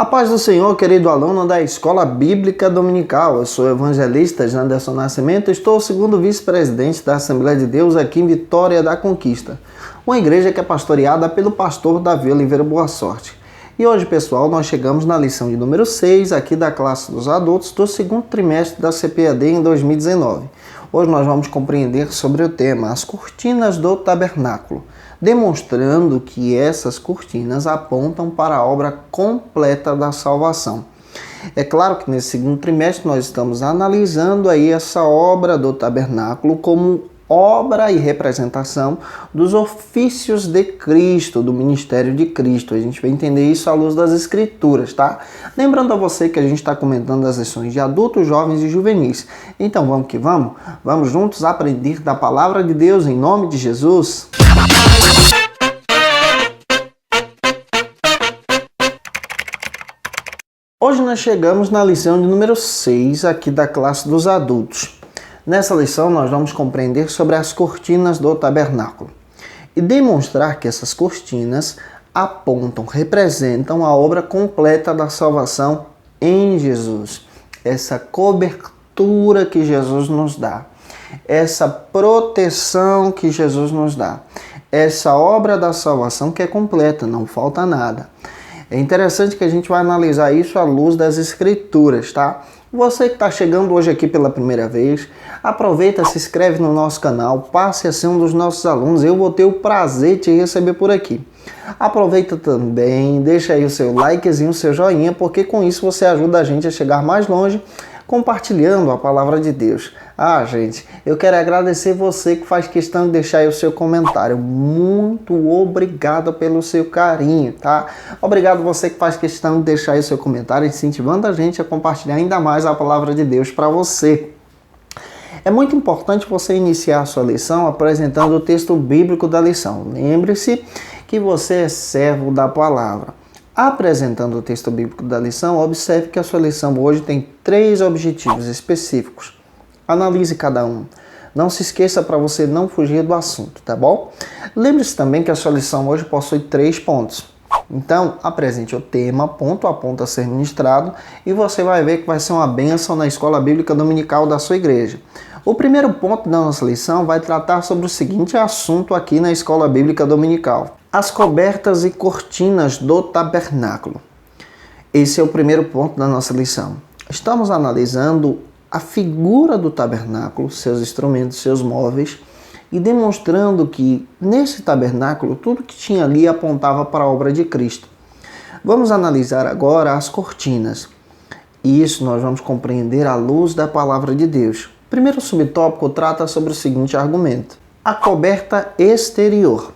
A paz do Senhor, querido aluno da Escola Bíblica Dominical. Eu sou o evangelista Janderson Nascimento, estou o segundo vice-presidente da Assembleia de Deus aqui em Vitória da Conquista, uma igreja que é pastoreada pelo pastor Davi Oliveira Boa Sorte. E hoje, pessoal, nós chegamos na lição de número 6 aqui da classe dos adultos do segundo trimestre da CPAD em 2019. Hoje nós vamos compreender sobre o tema As Cortinas do Tabernáculo, demonstrando que essas cortinas apontam para a obra completa da salvação. É claro que nesse segundo trimestre nós estamos analisando aí essa obra do tabernáculo como obra e representação dos ofícios de Cristo, do ministério de Cristo. A gente vai entender isso à luz das Escrituras, tá? Lembrando a você que a gente está comentando as lições de adultos, jovens e juvenis. Então vamos que vamos? Vamos juntos aprender da palavra de Deus em nome de Jesus? Hoje nós chegamos na lição de número 6 aqui da classe dos adultos. Nessa lição nós vamos compreender sobre as cortinas do tabernáculo e demonstrar que essas cortinas apontam, representam a obra completa da salvação em Jesus. Essa cobertura que Jesus nos dá, essa proteção que Jesus nos dá, essa obra da salvação que é completa, não falta nada. É interessante que a gente vai analisar isso à luz das Escrituras, tá? Você que está chegando hoje aqui pela primeira vez, aproveita, se inscreve no nosso canal, passe a ser um dos nossos alunos, eu vou ter o prazer de te receber por aqui. Aproveita também, deixa aí o seu likezinho, o seu joinha, porque com isso você ajuda a gente a chegar mais longe, compartilhando a palavra de Deus. Gente, eu quero agradecer você que faz questão de deixar aí o seu comentário. Muito obrigado pelo seu carinho, tá? Obrigado você que faz questão de deixar aí o seu comentário, incentivando a gente a compartilhar ainda mais a palavra de Deus para você. É muito importante você iniciar a sua lição apresentando o texto bíblico da lição. Lembre-se que você é servo da palavra. Apresentando o texto bíblico da lição, observe que a sua lição hoje tem 3 objetivos específicos. Analise cada um. Não se esqueça para você não fugir do assunto, tá bom? Lembre-se também que a sua lição hoje possui 3 pontos. Então, apresente o tema, ponto a ponto a ser ministrado, e você vai ver que vai ser uma bênção na Escola Bíblica Dominical da sua igreja. O primeiro ponto da nossa lição vai tratar sobre o seguinte assunto aqui na Escola Bíblica Dominical: as cobertas e cortinas do tabernáculo. Esse é o primeiro ponto da nossa lição. Estamos analisando a figura do tabernáculo, seus instrumentos, seus móveis, e demonstrando que nesse tabernáculo tudo que tinha ali apontava para a obra de Cristo. Vamos analisar agora as cortinas. E isso nós vamos compreender à luz da palavra de Deus. O primeiro subtópico trata sobre o seguinte argumento: a coberta exterior.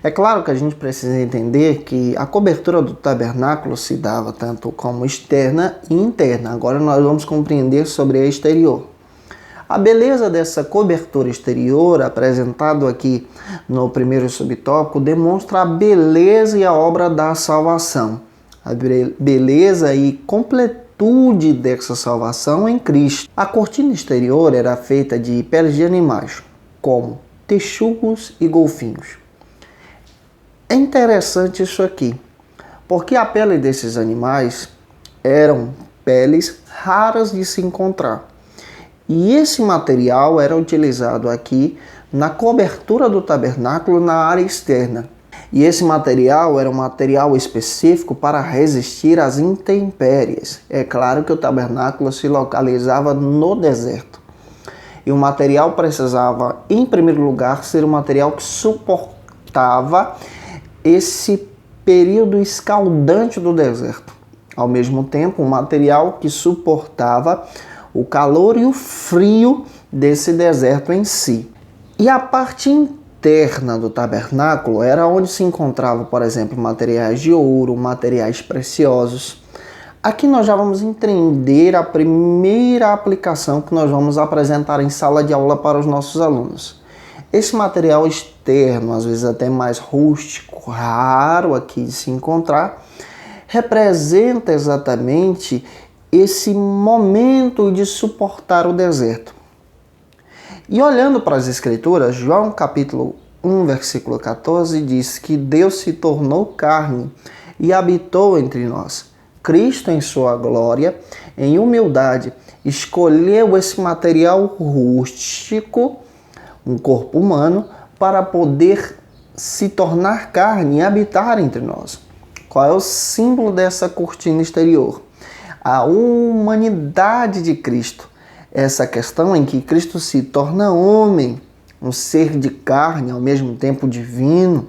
É claro que a gente precisa entender que a cobertura do tabernáculo se dava tanto como externa e interna. Agora nós vamos compreender sobre a exterior. A beleza dessa cobertura exterior, apresentado aqui no primeiro subtópico, demonstra a beleza e a obra da salvação. A beleza e completude dessa salvação em Cristo. A cortina exterior era feita de peles de animais, como texugos e golfinhos. É interessante isso aqui, porque a pele desses animais eram peles raras de se encontrar. E esse material era utilizado aqui na cobertura do tabernáculo na área externa. E esse material era um material específico para resistir às intempéries. É claro que o tabernáculo se localizava no deserto. E o material precisava, em primeiro lugar, ser um material que suportava esse período escaldante do deserto. Ao mesmo tempo, um material que suportava o calor e o frio desse deserto em si. E a parte interna do tabernáculo era onde se encontravam, por exemplo, materiais de ouro, materiais preciosos. Aqui nós já vamos entender a primeira aplicação que nós vamos apresentar em sala de aula para os nossos alunos. Esse material externo, às vezes até mais rústico, raro aqui de se encontrar, representa exatamente esse momento de suportar o deserto. E olhando para as Escrituras, João capítulo 1, versículo 14 diz que Deus se tornou carne e habitou entre nós. Cristo, em sua glória, em humildade, escolheu esse material rústico, um corpo humano, para poder se tornar carne e habitar entre nós. Qual é o símbolo dessa cortina exterior? A humanidade de Cristo. Essa questão em que Cristo se torna homem, um ser de carne, ao mesmo tempo divino,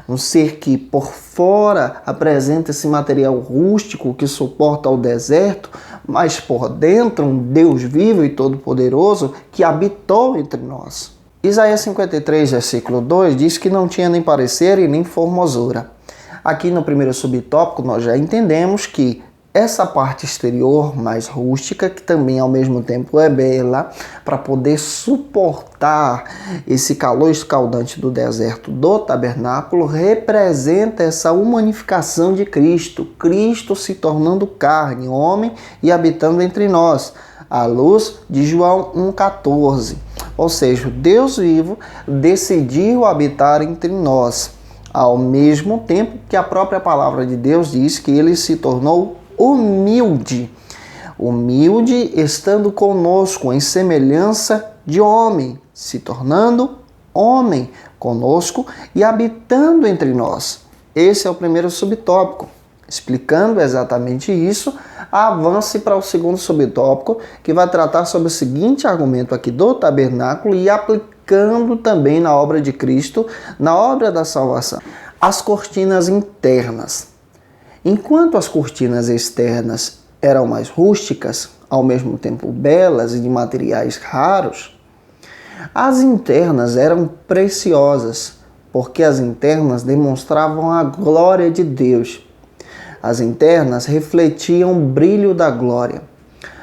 um ser que por fora apresenta esse material rústico que suporta o deserto, mas por dentro um Deus vivo e todo-poderoso que habitou entre nós. Isaías 53, versículo 2 diz que não tinha nem parecer e nem formosura. Aqui no primeiro subtópico nós já entendemos que essa parte exterior mais rústica, que também ao mesmo tempo é bela, para poder suportar esse calor escaldante do deserto do tabernáculo, representa essa humanificação de Cristo. Cristo se tornando carne, homem e habitando entre nós, à luz de João 1,14. Ou seja, Deus vivo decidiu habitar entre nós, ao mesmo tempo que a própria palavra de Deus diz que ele se tornou humilde, estando conosco em semelhança de homem, se tornando homem conosco e habitando entre nós. Esse é o primeiro subtópico. Explicando exatamente isso, avance para o segundo subtópico, que vai tratar sobre o seguinte argumento aqui do tabernáculo e aplicando também na obra de Cristo, na obra da salvação. As cortinas internas. Enquanto as cortinas externas eram mais rústicas, ao mesmo tempo belas e de materiais raros, as internas eram preciosas, porque as internas demonstravam a glória de Deus. As internas refletiam o brilho da glória.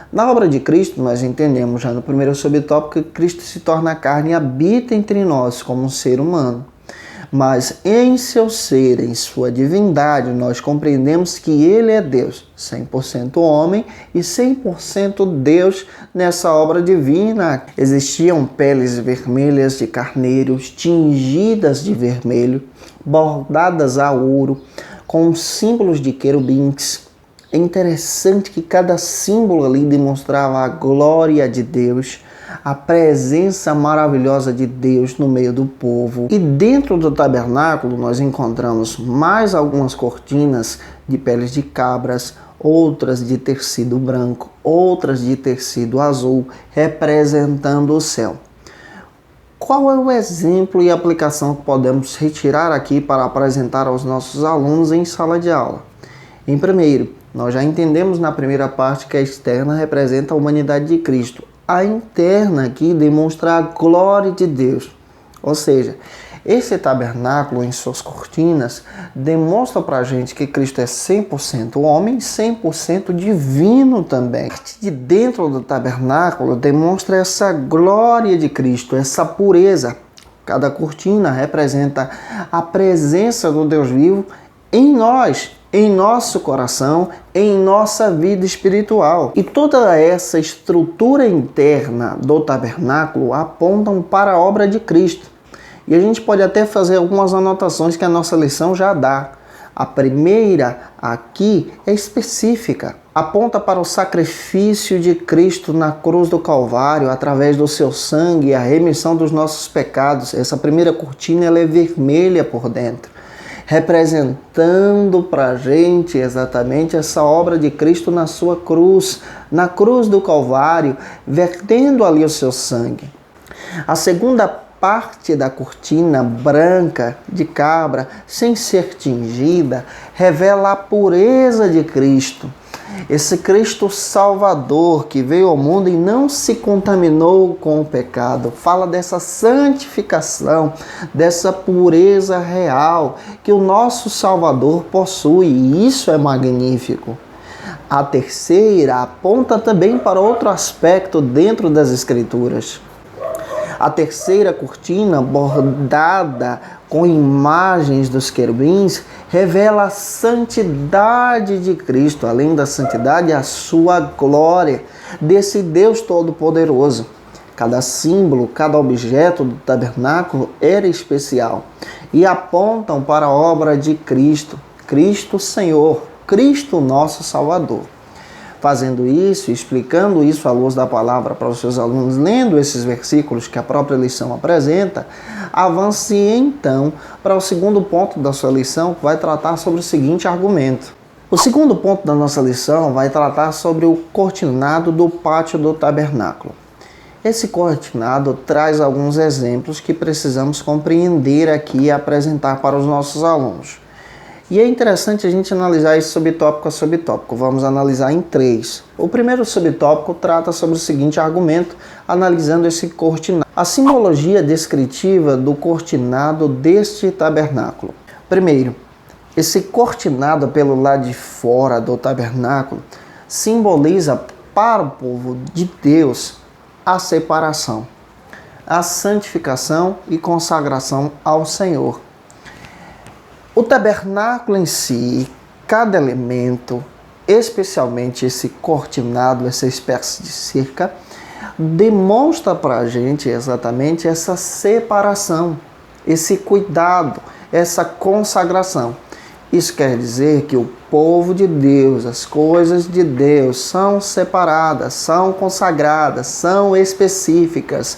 Na obra de Cristo, nós entendemos já no primeiro subtópico que Cristo se torna carne e habita entre nós como um ser humano. Mas em seu ser, em sua divindade, nós compreendemos que ele é Deus, 100% homem e 100% Deus nessa obra divina. Existiam peles vermelhas de carneiros, tingidas de vermelho, bordadas a ouro, com símbolos de querubins. É interessante que cada símbolo ali demonstrava a glória de Deus, a presença maravilhosa de Deus no meio do povo. E dentro do tabernáculo nós encontramos mais algumas cortinas de peles de cabras, outras de tecido branco, outras de tecido azul, representando o céu. Qual é o exemplo e aplicação que podemos retirar aqui para apresentar aos nossos alunos em sala de aula? Em primeiro, nós já entendemos na primeira parte que a externa representa a humanidade de Cristo. A interna aqui demonstra a glória de Deus. Ou seja, esse tabernáculo em suas cortinas demonstra para a gente que Cristo é 100% homem e 100% divino também. A parte de dentro do tabernáculo demonstra essa glória de Cristo, essa pureza. Cada cortina representa a presença do Deus vivo em nós, em nosso coração, em nossa vida espiritual. E toda essa estrutura interna do tabernáculo apontam para a obra de Cristo. E a gente pode até fazer algumas anotações que a nossa lição já dá. A primeira aqui é específica. Aponta para o sacrifício de Cristo na cruz do Calvário, através do seu sangue e a remissão dos nossos pecados. Essa primeira cortina ela é vermelha por dentro, representando para a gente exatamente essa obra de Cristo na sua cruz, na cruz do Calvário, vertendo ali o seu sangue. A segunda parte da cortina branca de cabra, sem ser tingida, revela a pureza de Cristo. Esse Cristo Salvador que veio ao mundo e não se contaminou com o pecado. Fala dessa santificação, dessa pureza real que o nosso Salvador possui. E isso é magnífico. A terceira aponta também para outro aspecto dentro das Escrituras. A terceira cortina, bordada com imagens dos querubins, revela a santidade de Cristo, além da santidade, a sua glória, desse Deus Todo-Poderoso. Cada símbolo, cada objeto do tabernáculo era especial e apontam para a obra de Cristo, Cristo Senhor, Cristo nosso Salvador. Fazendo isso, explicando isso à luz da palavra para os seus alunos, lendo esses versículos que a própria lição apresenta, avance então para o segundo ponto da sua lição, que vai tratar sobre o seguinte argumento. O segundo ponto da nossa lição vai tratar sobre o cortinado do pátio do tabernáculo. Esse cortinado traz alguns exemplos que precisamos compreender aqui e apresentar para os nossos alunos. E é interessante a gente analisar isso subtópico a subtópico. Vamos analisar em 3. O primeiro subtópico trata sobre o seguinte argumento, analisando esse cortinado. A simbologia descritiva do cortinado deste tabernáculo. Primeiro, esse cortinado pelo lado de fora do tabernáculo simboliza para o povo de Deus a separação, a santificação e consagração ao Senhor. O tabernáculo em si, cada elemento, especialmente esse cortinado, essa espécie de cerca, demonstra para a gente exatamente essa separação, esse cuidado, essa consagração. Isso quer dizer que o povo de Deus, as coisas de Deus são separadas, são consagradas, são específicas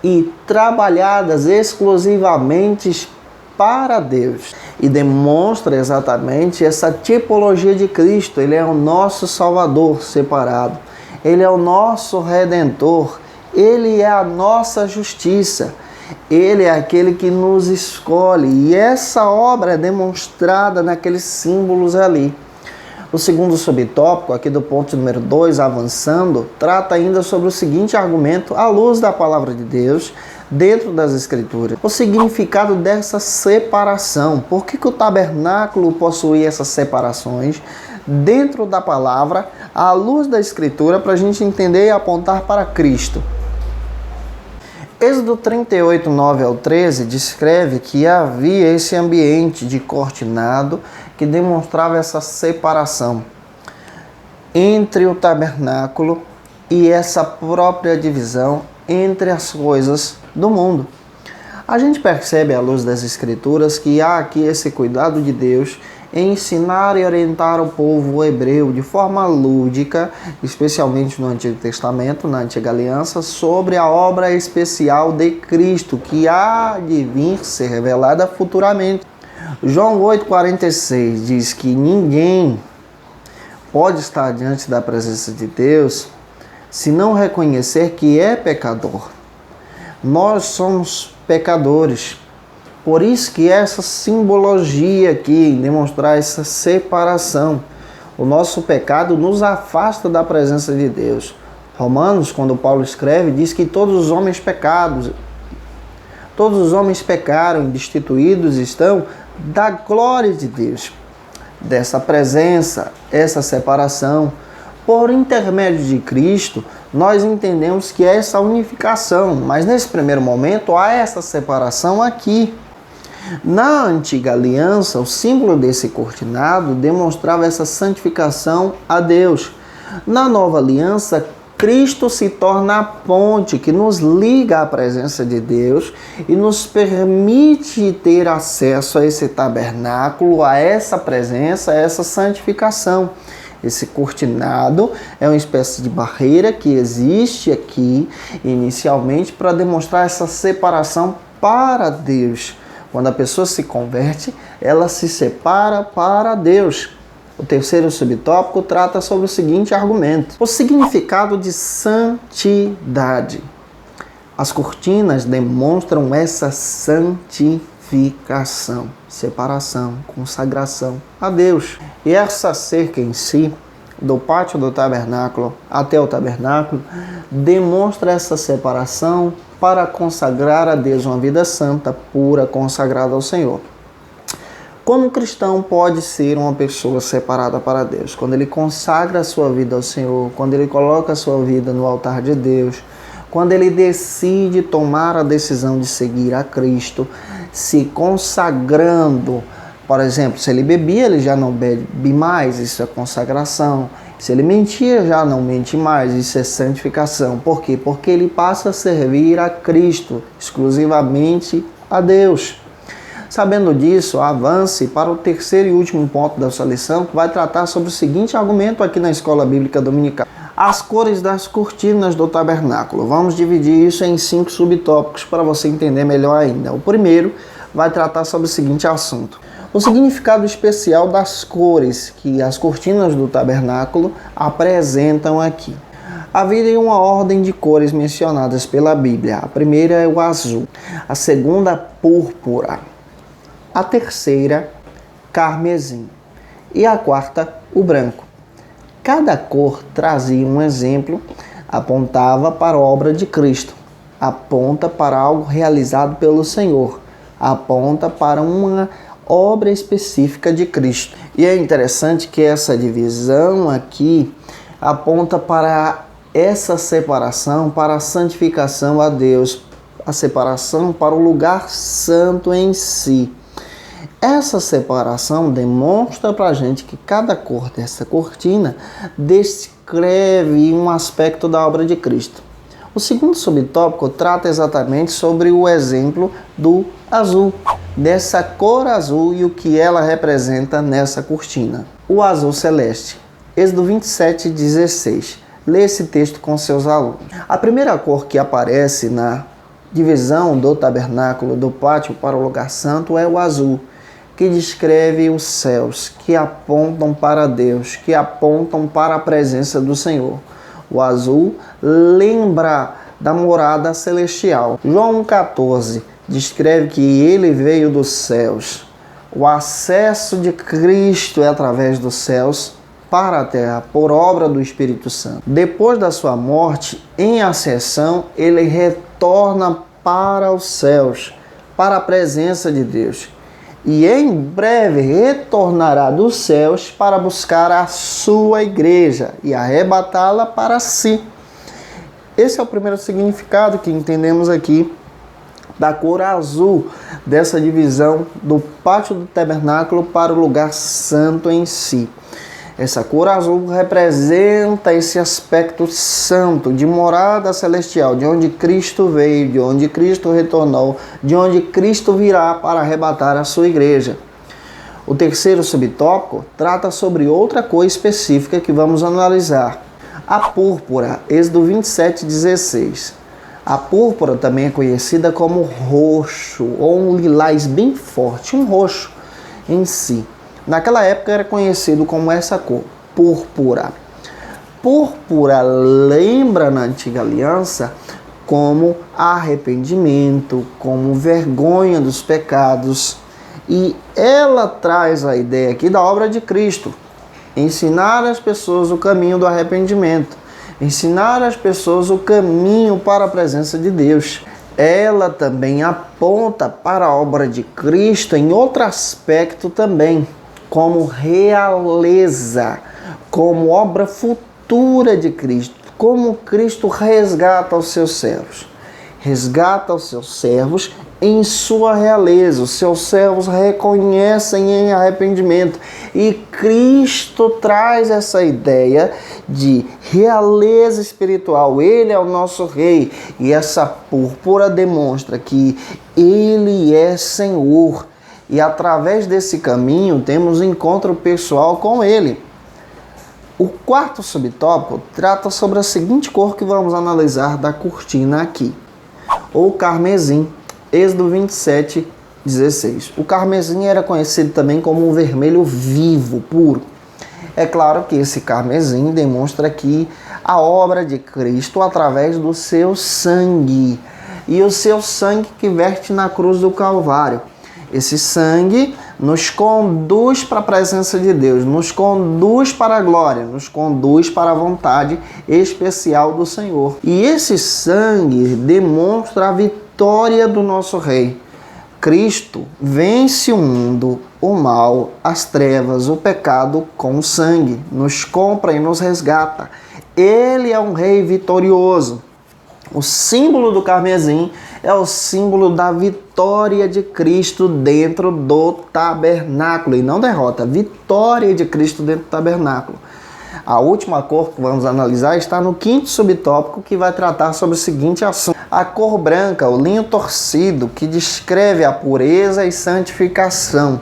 e trabalhadas exclusivamente para Deus. E demonstra exatamente essa tipologia de Cristo. Ele é o nosso Salvador separado. Ele é o nosso Redentor. Ele é a nossa justiça. Ele é aquele que nos escolhe. E essa obra é demonstrada naqueles símbolos ali. O segundo subtópico, aqui do ponto número 2, avançando, trata ainda sobre o seguinte argumento, à luz da palavra de Deus, dentro das Escrituras. O significado dessa separação. Por que o tabernáculo possui essas separações dentro da palavra, à luz da Escritura, para a gente entender e apontar para Cristo? Êxodo 38, 9 ao 13, descreve que havia esse ambiente de cortinado que demonstrava essa separação entre o tabernáculo e essa própria divisão entre as coisas do mundo. A gente percebe à luz das Escrituras que há aqui esse cuidado de Deus em ensinar e orientar o povo hebreu de forma lúdica, especialmente no Antigo Testamento, na Antiga Aliança, sobre a obra especial de Cristo, que há de vir ser revelada futuramente. João 8,46 diz que ninguém pode estar diante da presença de Deus se não reconhecer que é pecador. Nós somos pecadores. Por isso que essa simbologia aqui, em demonstrar essa separação. O nosso pecado nos afasta da presença de Deus. Romanos, quando Paulo escreve, diz que todos os homens pecaram, destituídos estão da glória de Deus. Dessa presença, essa separação. Por intermédio de Cristo, nós entendemos que é essa unificação, mas nesse primeiro momento há essa separação aqui. Na antiga aliança, o símbolo desse cortinado demonstrava essa santificação a Deus. Na nova aliança, Cristo se torna a ponte que nos liga à presença de Deus e nos permite ter acesso a esse tabernáculo, a essa presença, a essa santificação. Esse cortinado é uma espécie de barreira que existe aqui inicialmente para demonstrar essa separação para Deus. Quando a pessoa se converte, ela se separa para Deus. O terceiro subtópico trata sobre o seguinte argumento: o significado de santidade. As cortinas demonstram essa santificação, separação, consagração a Deus. E essa cerca em si, do pátio do tabernáculo até o tabernáculo, demonstra essa separação para consagrar a Deus uma vida santa, pura, consagrada ao Senhor. Como um cristão pode ser uma pessoa separada para Deus? Quando ele consagra a sua vida ao Senhor, quando ele coloca a sua vida no altar de Deus, quando ele decide tomar a decisão de seguir a Cristo, se consagrando. Por exemplo, se ele bebia, ele já não bebe mais, isso é consagração. Se ele mentia, já não mente mais, isso é santificação. Por quê? Porque ele passa a servir a Cristo, exclusivamente a Deus. Sabendo disso, avance para o terceiro e último ponto da sua lição, que vai tratar sobre o seguinte argumento aqui na Escola Bíblica Dominical. As cores das cortinas do tabernáculo. Vamos dividir isso em 5 subtópicos para você entender melhor ainda. O primeiro vai tratar sobre o seguinte assunto: o significado especial das cores que as cortinas do tabernáculo apresentam aqui. Havia uma ordem de cores mencionadas pela Bíblia. A primeira é o azul, a segunda, púrpura, a terceira, carmesim e a quarta, o branco. Cada cor trazia um exemplo, apontava para a obra de Cristo, aponta para algo realizado pelo Senhor, aponta para uma obra específica de Cristo. E é interessante que essa divisão aqui aponta para essa separação, para a santificação a Deus, a separação para o lugar santo em si. Essa separação demonstra para a gente que cada cor dessa cortina descreve um aspecto da obra de Cristo. O segundo subtópico trata exatamente sobre o exemplo do azul, dessa cor azul e o que ela representa nessa cortina. O azul celeste. Êxodo 27:16. Lê esse texto com seus alunos. A primeira cor que aparece na divisão do tabernáculo do pátio para o lugar santo é o azul, que descreve os céus, que apontam para Deus, que apontam para a presença do Senhor. O azul lembra da morada celestial. João 14 descreve que ele veio dos céus. O acesso de Cristo é através dos céus para a terra, por obra do Espírito Santo. Depois da sua morte, em ascensão, ele retorna para os céus, para a presença de Deus. E em breve retornará dos céus para buscar a sua igreja e arrebatá-la para si. Esse é o primeiro significado que entendemos aqui da cor azul, dessa divisão do pátio do tabernáculo para o lugar santo em si. Essa cor azul representa esse aspecto santo, de morada celestial, de onde Cristo veio, de onde Cristo retornou, de onde Cristo virá para arrebatar a sua igreja. O terceiro subtópico trata sobre outra cor específica que vamos analisar. A púrpura, Êxodo 27:16. A púrpura também é conhecida como roxo, ou um lilás bem forte, um roxo em si. Naquela época era conhecido como essa cor, púrpura. Púrpura lembra na antiga aliança como arrependimento, como vergonha dos pecados. E ela traz a ideia aqui da obra de Cristo. Ensinar as pessoas o caminho do arrependimento. Ensinar as pessoas o caminho para a presença de Deus. Ela também aponta para a obra de Cristo em outro aspecto também, como realeza, como obra futura de Cristo, como Cristo resgata os seus servos. Resgata os seus servos em sua realeza. Os seus servos reconhecem em arrependimento. E Cristo traz essa ideia de realeza espiritual. Ele é o nosso rei. E essa púrpura demonstra que Ele é Senhor. E através desse caminho temos encontro pessoal com Ele. O quarto subtópico trata sobre a seguinte cor que vamos analisar da cortina aqui. O carmesim, Êxodo 27:16. O carmesim era conhecido também como um vermelho vivo, puro. É claro que esse carmesim demonstra aqui a obra de Cristo através do seu sangue. E o seu sangue que verte na cruz do Calvário. Esse sangue nos conduz para a presença de Deus, nos conduz para a glória, nos conduz para a vontade especial do Senhor. E esse sangue demonstra a vitória do nosso Rei. Cristo vence o mundo, o mal, as trevas, o pecado com o sangue, nos compra e nos resgata. Ele é um Rei vitorioso. O símbolo do carmesim é o símbolo da vitória de Cristo dentro do tabernáculo. E não derrota, vitória de Cristo dentro do tabernáculo. A última cor que vamos analisar está no quinto subtópico, que vai tratar sobre o seguinte assunto: A cor branca, o linho torcido, que descreve a pureza e santificação.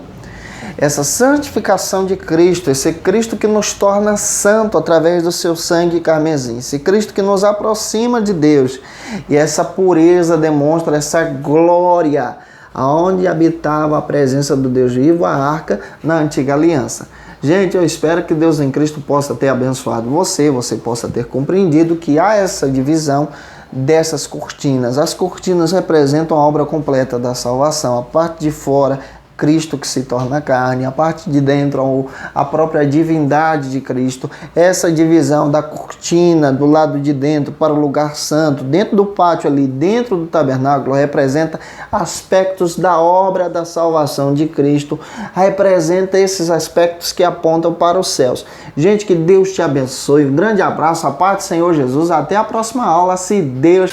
Essa santificação de Cristo, esse Cristo que nos torna santo através do seu sangue carmesim, esse Cristo que nos aproxima de Deus. E essa pureza demonstra essa glória, aonde habitava a presença do Deus vivo, a arca na antiga aliança. Gente, eu espero que Deus em Cristo possa ter abençoado você possa ter compreendido que há essa divisão dessas cortinas. As cortinas representam a obra completa da salvação. A parte de fora, Cristo que se torna carne, a parte de dentro, a própria divindade de Cristo. Essa divisão da cortina do lado de dentro para o lugar santo, dentro do pátio ali, dentro do tabernáculo, representa aspectos da obra da salvação de Cristo, representa esses aspectos que apontam para os céus. Gente, que Deus te abençoe. Um grande abraço, a paz do Senhor Jesus. Até a próxima aula, se Deus...